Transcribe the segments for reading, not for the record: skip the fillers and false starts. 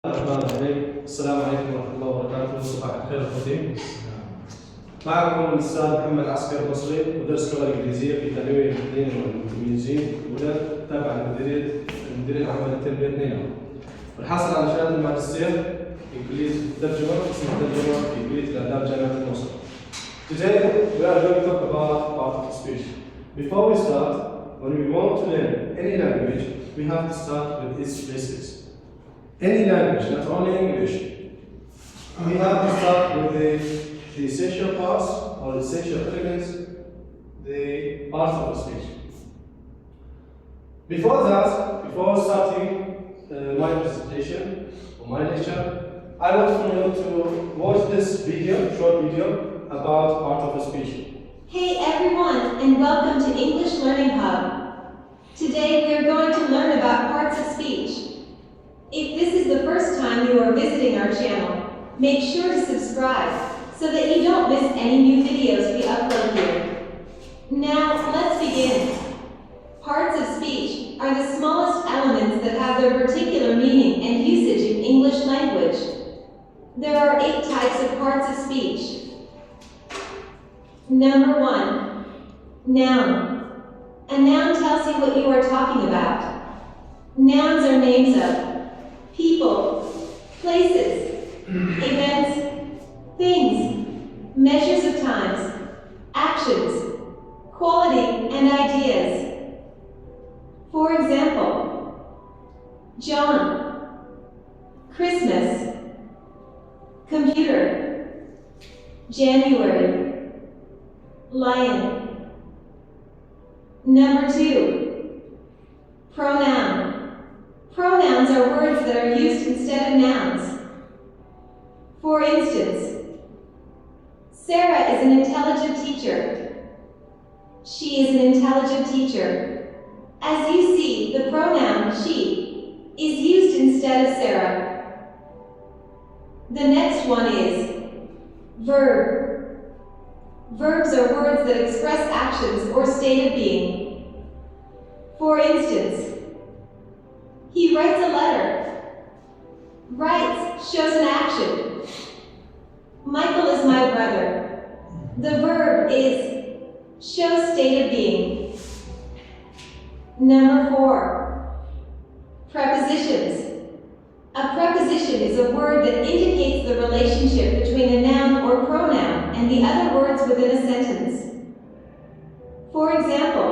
الرحمن الرحيم. السلام عليكم ورحمة الله وبركاته. صباح الخير أخوتي. معكم الأستاذ محمدعسكر مصري، مدرس اللغة الإنجليزية في ثانوية الاثنين والمتميزين الأولى تابع للمدير العام للتربية 2. والحاصل على شهادة الماجستير في كلية الترجمة، قسم الترجمة في كلية الآداب جامعة الموصل. Today we are going to talk about part of speech. Before we start, when we want to learn any language, we have to start with its basics. Any language, not only English, we have to start with the essential parts or essential elements, the parts of the speech. Before starting my presentation or my lecture, I want for you to watch this video, short video about part of the speech. Hey everyone, and welcome to English Learning Hub. Today we are going to learn about parts of speech. If this is the first time you are visiting our channel, make sure to subscribe so that you don't miss any new videos we upload here. Now, let's begin. Parts of speech are the smallest elements that have their particular meaning and usage in English language. There are 8 types of parts of speech. Number 1, noun. A noun tells you what you are talking about. Nouns are names of people, places, events, things, measures of times, actions, quality, and ideas. For example, John, Christmas, computer, January, lion. Number 2, pronoun. Pronouns are words that are used instead of nouns. For instance, Sarah is an intelligent teacher. She is an intelligent teacher. As you see, the pronoun she is used instead of Sarah. The next one is verb. Verbs are words that express actions or state of being. For instance, he writes a letter. Writes shows an action. Michael is my brother. The verb is shows state of being. Number 4, prepositions. A preposition is a word that indicates the relationship between a noun or pronoun and the other words within a sentence. For example,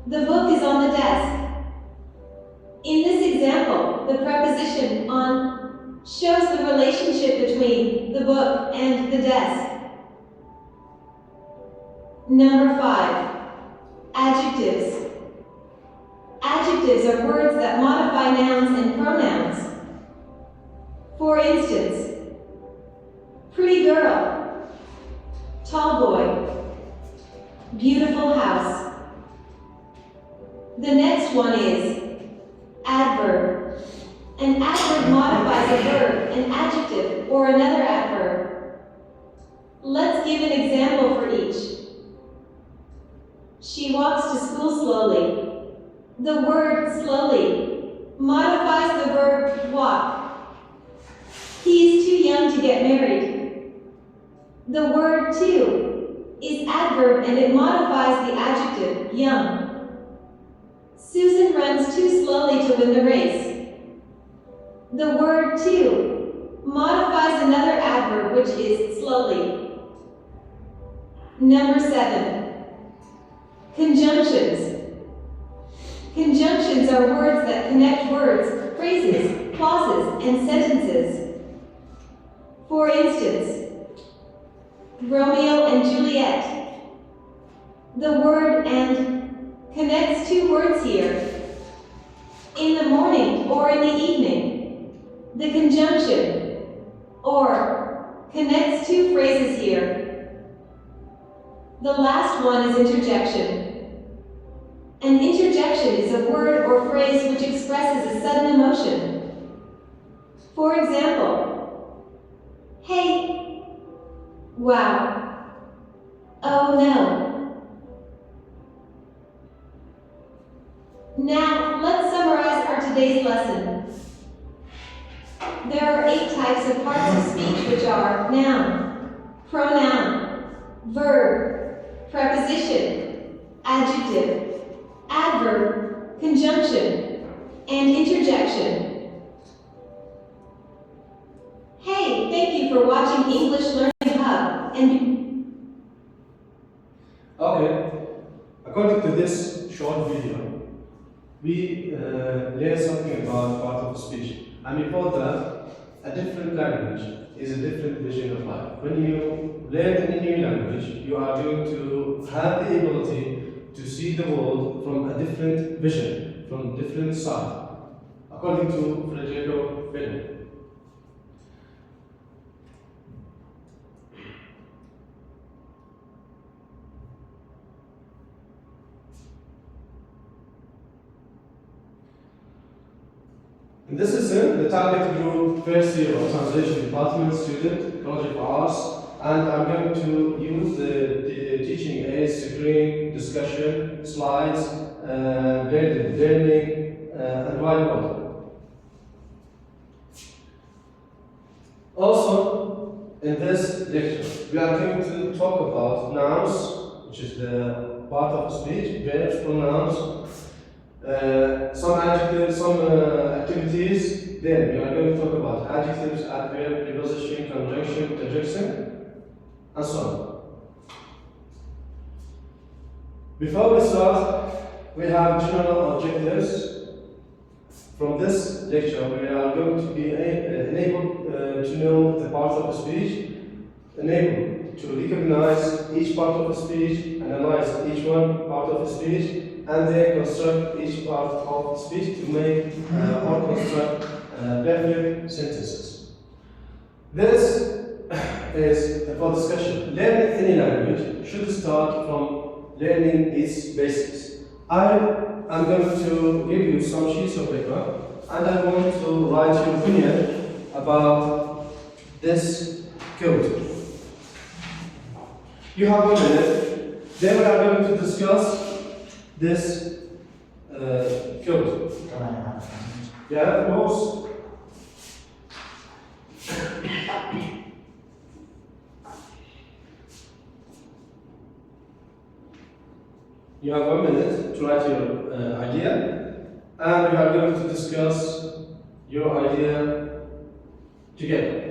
the book is on the desk. In this example, the preposition on shows the relationship between the book and the desk. Number 5, adjectives. Adjectives are words that modify nouns and pronouns. For instance, pretty girl, tall boy, beautiful house. The next one is adverb. An adverb modifies a verb, an adjective, or another adverb. Let's give an example for each. She walks to school slowly. The word slowly modifies the verb walk. He is too young to get married. The word too is adverb and it modifies the adjective young. Susan runs too slowly to win the race. The word too modifies another adverb which is slowly. Number 7, conjunctions. Conjunctions are words that connect words, phrases, clauses, and sentences. For instance, Romeo and Juliet. The word "and" connects 2 words here. In the morning or in the evening. The conjunction "or" connects 2 phrases here. The last one is interjection. An interjection is a word or phrase which expresses a sudden emotion. For example, hey, wow, oh no. Now, let's summarize our today's lesson. There are 8 types of parts of speech which are noun, pronoun, verb, preposition, adjective, adverb, conjunction, and interjection. Hey, thank you for watching English Learning Hub and Okay, according to this short video, we learned something about part of speech. And before that, a different language is a different vision of life. When you learn a new language, you are going to have the ability to see the world from a different vision, from a different side, according to Federico Fellini. In this lesson, the target group, first year of translation department student, College of Arts, and I'm going to use the teaching aids, screen, discussion, slides, blended learning, and whiteboard. Also, in this lecture, we are going to talk about nouns, which is the part of speech, verbs, pronouns, some adjectives, some activities. Then we are going to talk about adjectives, adverb, preposition, conjunction, interjection, and so on. Before we start, we have general objectives. From this lecture, we are going to be enabled to know the parts of speech, enabled to recognize each part of speech, analyze each one part of speech, and then construct each part of speech to make or construct perfect sentences. This is for discussion. Learning any language should start from learning its basics. I am going to give you some sheets of paper, and I want to write your opinion about this code. You have 1 minute. Then we are going to discuss this code. Can I have Yeah, of course. You have 1 minute to write your idea, and we are going to discuss your idea together.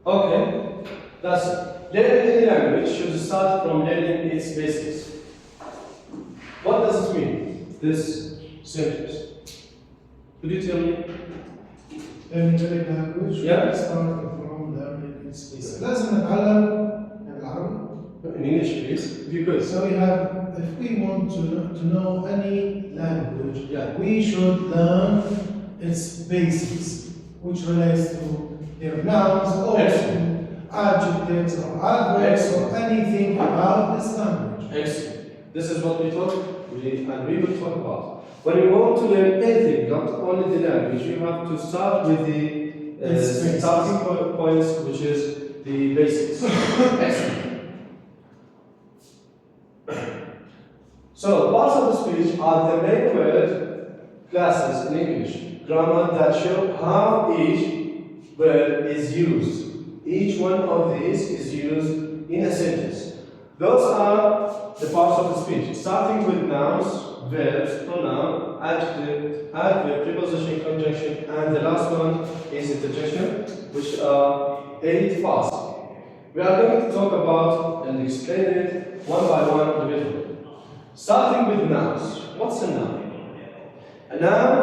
Okay, that's it. Learning any language should start from learning its basics. What does it mean, this sentence? Could you tell me? learning any language Yeah. starting from learning its basics. لازم نتعلم العربي. In English, please, if you could. So we have, if we want to know any language, Yeah. we should learn its basics, which relates to their nouns or Excellent. adjectives or adverbs or Excellent. anything about this language. Excellent. This is what we talk, and we will talk about. When you want to learn anything, not only the language, you have to start with the Its basics. starting points, which is the basics. Excellent. So, parts of the speech are the main word classes in English grammar that show how each word is used. Each one of these is used in a sentence. Those are the parts of the speech, starting with nouns, verbs, pronoun, adjective, adverb, preposition, conjunction, and the last one is interjection, which are 8 parts. We are going to talk about and explain it one by one individually. Starting with nouns. What's a noun? A noun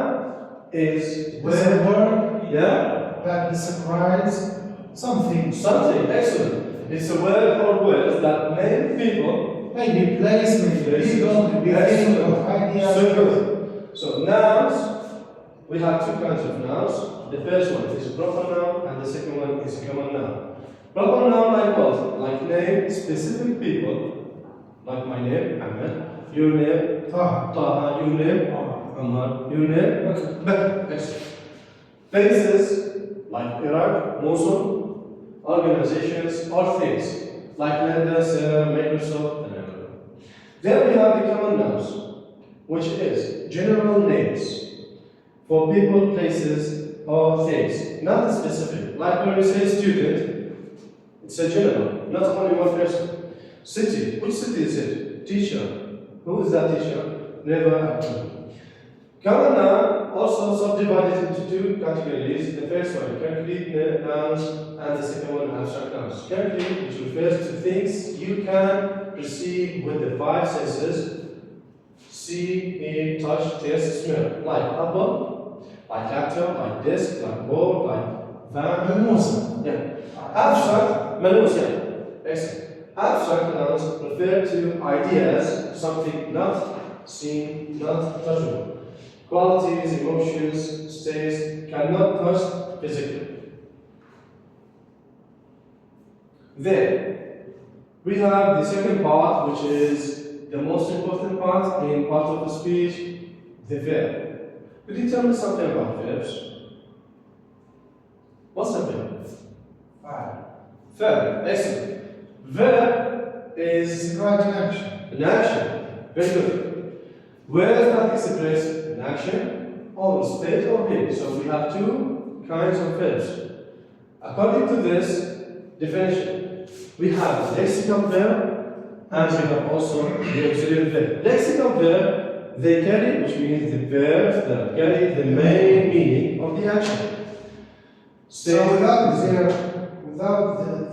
is It's a word yeah? that describes something. Something, excellent. It's a word or words that many people Maybe place, maybe people, maybe Excellent. think of ideas. So good. So nouns, we have 2 kinds of nouns. The first one is a proper noun, and the second one is a common noun. Proper noun like what? Like name specific people, like my name, Ahmed, your name, Taha, your name, Ammar, your name, Bakr. Excellent. Places like Iraq, Mosul, organizations, or things, like Lambda, Sarah, Microsoft, and Apple. Then we have the common nouns, which is general names for people, places, or things, not specific. Like when we say student, it's a general, not only one person. City, which city is it? Teacher, who is that teacher? Never happened. Common noun also subdivided into two categories. The first one, concrete nouns, and the second one, abstract nouns. Concrete, which refers to things you can perceive with the five senses: see, hear, touch, taste, smell. Like apple, like laptop, like desk, like board, like fan. ملموسة. Yeah. Abstract, malus, yeah. Excellent. Abstract nouns refer to ideas, something not seen, not touchable. Qualities, emotions, states cannot touch physically. Then we have the second part, which is the most important part in part of the speech, the verb. Could you tell me something about verbs? What's a verb? Verb, excellent. Verb is Describe an action. an action. Very good. Words that express an action or state or being. So we have two kinds of verbs. According to this definition, we have the lexical verb and we have also the auxiliary verb. Lexical verb, they carry, which means the verbs that carry the main meaning of the action. So without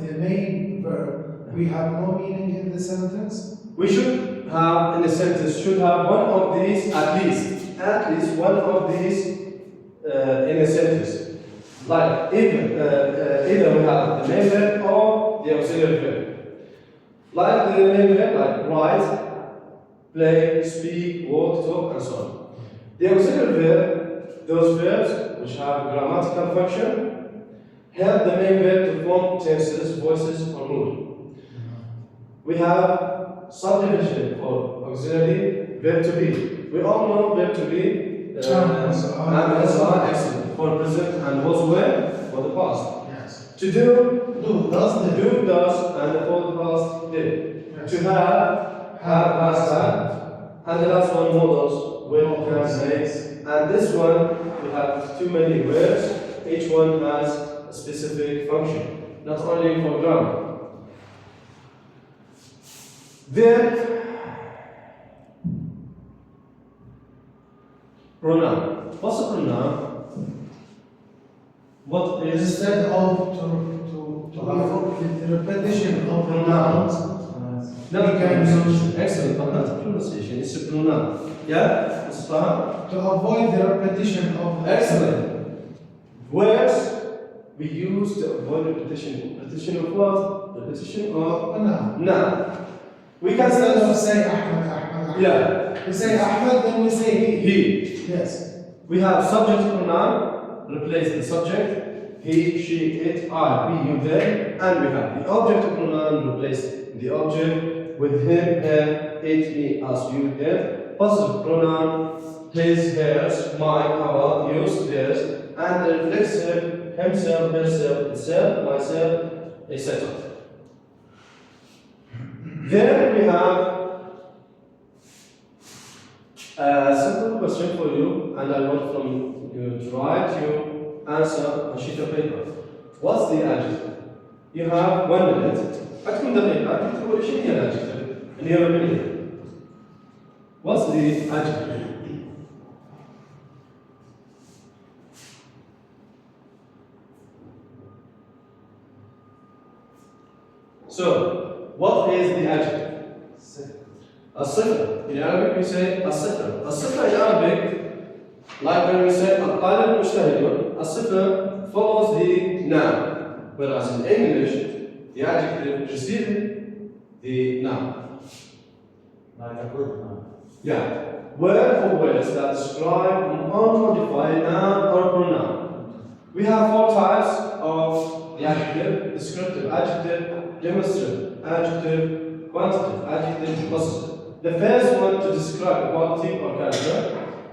the main verb, we have no meaning in the sentence. We should have, in a sentence, should have one of these at least one of these in a sentence. Like either we have the main verb or the auxiliary verb. Like the main verb, like write, play, speak, walk, talk, and so on. The auxiliary verb, those verbs which have grammatical function, help the main verb to form tenses, voices, or mood. We have subdivision for auxiliary verb to be. We all know verb to be are excellent for present and was were for the past. Yes. To do, Does, did. do, does, and for the past did. Yes. To have, has, had, and the last one models will, can, say. And this one we have too many words. Each one has a specific function, not only for grammar. Then, pronoun. What's a pronoun? What is Instead of to avoid the repetition of pronouns, not we can use excellent, but not a pronunciation, it's a pronoun. Yeah? It's fine? to avoid the repetition of Excellent. Words we use to avoid repetition. Repetition of what? Repetition of pronoun. noun. We can Instead of say, say Ahmed. yeah, We say Ahmed, then we say he. he. Yes. We have subject pronoun, replace the subject, he, she, it, I, we, you, they, and we have the object pronoun, replace the object with him, her, it, me, us, you, them. Positive pronoun, his, hers, mine, our, yours, theirs, and the reflexive, himself, herself, itself, myself, etc. Then we have a simple question for you, and I want from you to write your answer on a sheet of paper. What's the adjective? You have 1 minute. أكتب دقيقة تكتبوا إيش هي الادجective in your opinion. What's the adjective? So, what is the adjective? الصفة. In Arabic we say الصفة. الصفة in Arabic, like when we say الطالب مجتهد, الصفة follows the noun, whereas in English the adjective precedes the noun. Like a good man. Yeah. Word for words that describe an unmodified noun or pronoun. We have 4 types of the adjective: descriptive adjective, demonstrative adjective, quantitative adjective, possessive. The first one to describe a quality or character.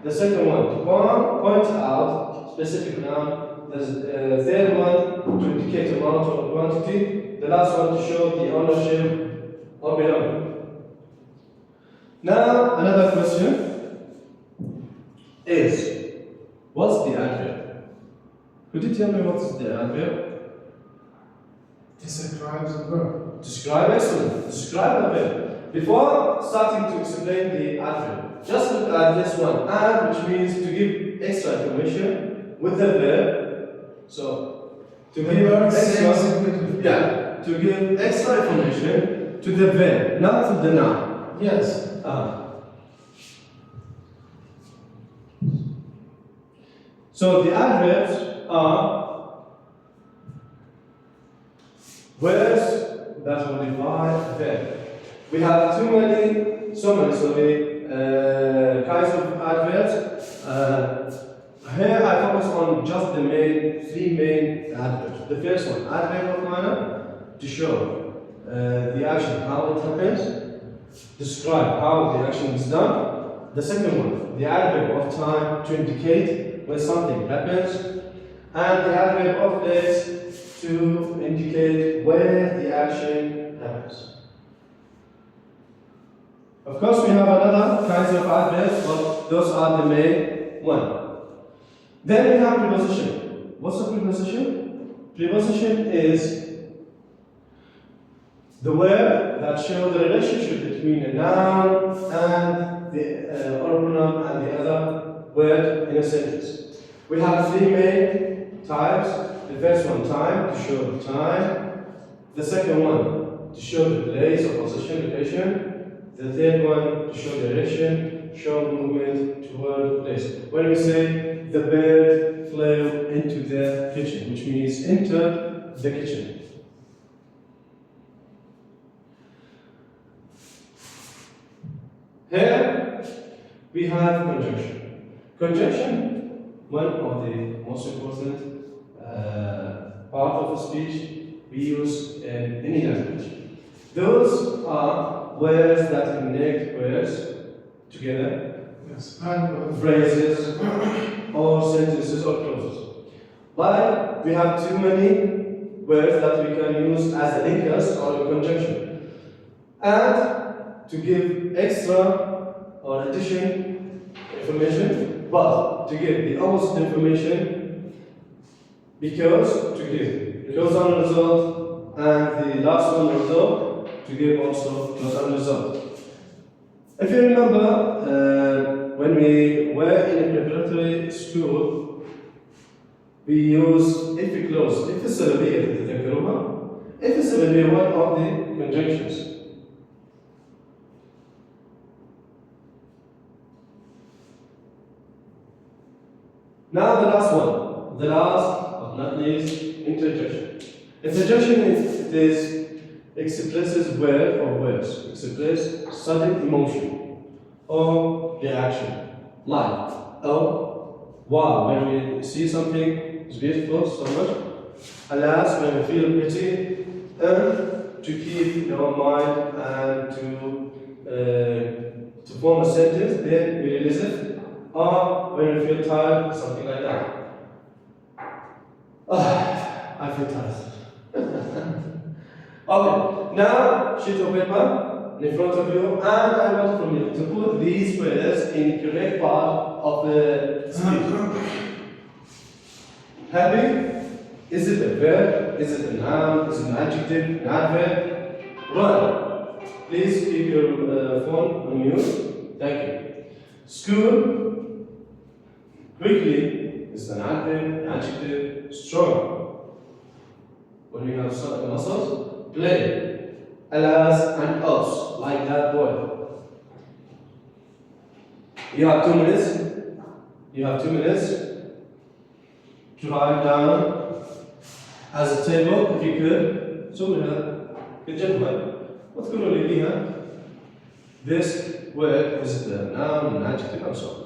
The second one to point out specific noun. the third one to indicate amount or quantity, the last one to show the ownership or belonging. Now, another question is, what's the adverb? Could you tell me what's the adverb? Describes the verb. Describe, excellent. Describe the verb. Before starting to explain the adverb, just look at this one, and which means to give extra information with the verb. So, to The give verb extra, says it. yeah, to give extra information to the verb, not to the noun. Yes. So the adverbs are words that modify a verb. We have so many kinds of adverbs. Here I focus on just the three main adverbs. The first one, adverb of manner, to show the action, how it happens, describe how the action is done. The second one, the adverb of time, to indicate when something happens, and the adverb of place, to indicate where the action happens. Of course, we have another kinds of adverbs, but those are the main one. Then we have preposition. What's a preposition? Preposition is the word that shows the relationship between a noun and the or pronoun and the other word in a sentence. We have three main types. The first one, time, to show the time. The second one, to show the place or position, location. The third one, to show direction, show movement toward place. When we say the bird flew into the kitchen, which means entered the kitchen. Here we have conjunction. Conjunction, one of the most important part of a speech we use in any language. Those are words that connect words together, Yes. And phrases, or sentences or clauses. But we have too many words that we can use as linkers or a conjunction. And to give extra or addition information, but to give the opposite information, because to give close on result, and the last one result to give also close on result. If you remember, when we were in a preparatory school, we use if clause. If السببية تتذكروها. If السببية one of the conjunctions. Now the last one, the last but not least, interjection. Interjection is expresses word or words, express sudden emotion or reaction, like oh, wow, when we see something is beautiful so much, alas, when we feel pity, and to keep in our mind and to form a sentence, then we release it. Or when we feel tired, something like that. I feel tired. Okay, now sheet of paper in front of you, and I want from you to put these words in the correct part of the speech. Happy? Is it a verb? Is it a noun? Is it an adjective? An adverb? Run. Please keep your phone on mute. Thank you. School? Quickly is an adverb, adjective, strong. When we have muscles, play. Alas and us, like that boy. You have 2 minutes. You have 2 minutes to write down as a table, if you could. So we have good gentlemen. What's going to be here? This word is the noun, an adjective, and so on.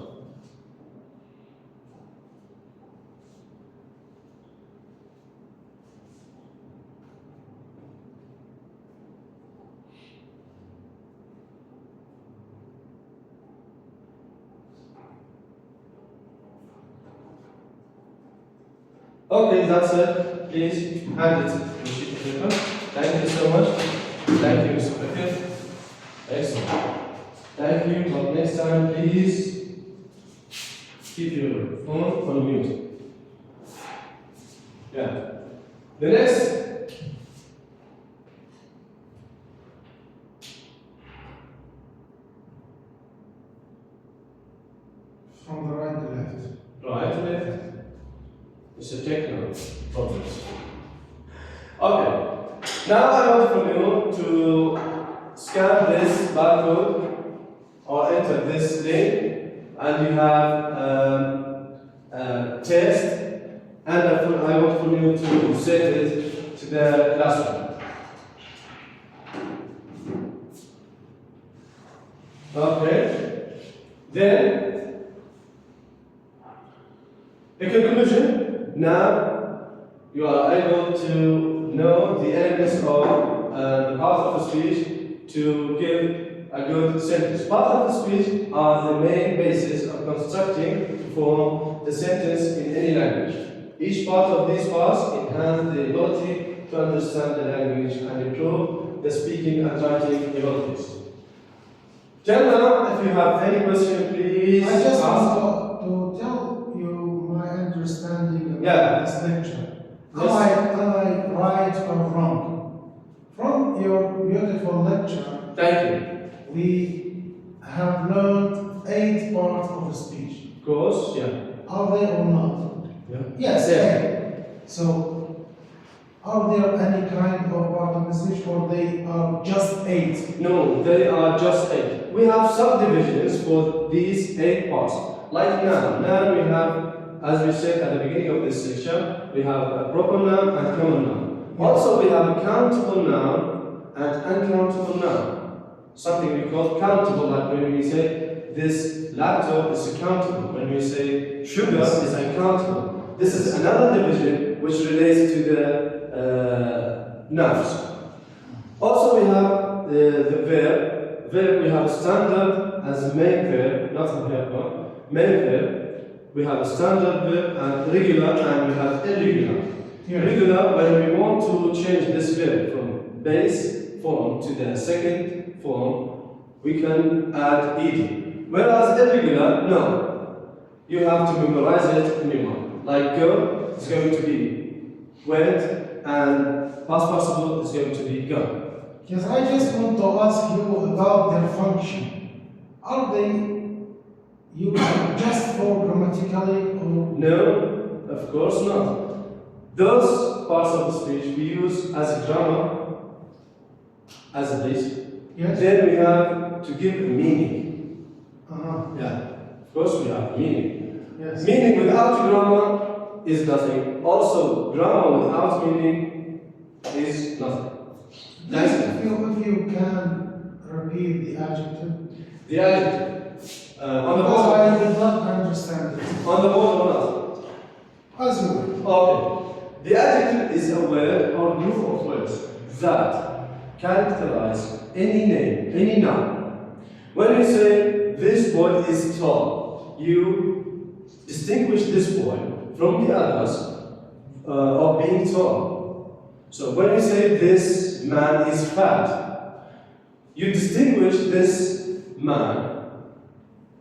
Okay, that's it. Please hand it to the sheet of paper. Thank you so much. Thank you, Mr. Becker. Excellent. Thank you, but next time, please keep your phone on mute. Yeah. The next. From the right to left. Right to left. It's a technical problems. Okay. Now I want for you to scan this barcode or enter this link, and you have a test, and I want for you to send it to the classroom. Okay. Then in conclusion, now you are able to know the elements of the parts of the speech to give a good sentence. Parts of the speech are the main basis of constructing to form the sentence in any language. Each part of these parts enhance the ability to understand the language and improve the speaking and writing abilities. Till now, if you have any question, please I just ask. want to tell you my understanding Yeah. about this lecture. Yes. Am I right or wrong? From your beautiful lecture, Thank you. we have learned 8 parts of the speech. Of course, yeah. Are they or not? Yeah. Yes. Yeah. So, are there any kind of part of the speech, or they are just 8? No, they are just 8. We have subdivisions for these 8 parts. Like noun. Noun we have, as we said at the beginning of this section, we have a proper noun and common noun. Also, we have a countable noun and uncountable noun. Something we call countable, like when we say this laptop is countable. When we say sugar is uncountable. This is another division which relates to the nouns. Also, we have the verb. Verb, we have standard as main verb, not a verb one. Main verb. We have a standard verb and regular, and we have irregular. Yeah. Regular, when we want to change this verb from base form to the second form, we can add ed. Whereas irregular, no. You have to memorize it in your mind. Like go is going to be went, and past participle is going to be go. Yes, I just want to ask you about their function. Are they used just for grammatically or? No, of course not. Those parts of the speech we use as a grammar, as a base. Yes. Then we have to give a meaning. Uh-huh. Yeah, of course we have meaning. Yes. Meaning without grammar is nothing. Also, grammar without meaning is nothing. Nice. If you can repeat the adjective. The adjective. On the Because board. I did not understand it. On the board or not? As you will. Okay. The adjective is a word or group of words that characterize any name, any noun. When we say this boy is tall, you distinguish this boy from the others of being tall. So when we say this man is fat, you distinguish this man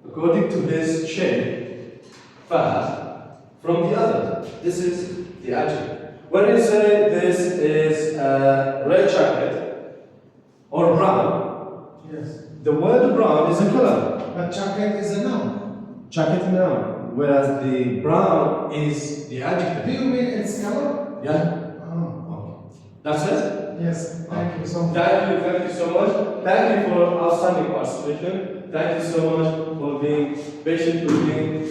according to his shape, fat, from the other. This is the adjective. When you say this is a red jacket or brown, Yes. the word brown is a color. But jacket is a noun. Jacket noun, whereas the brown is the Do adjective. you mean its color? Yeah? Oh. Okay. That's it? Yes. Thank you so much. Thank you so much. Thank you for outstanding participation. Thank you so much for being patient with me.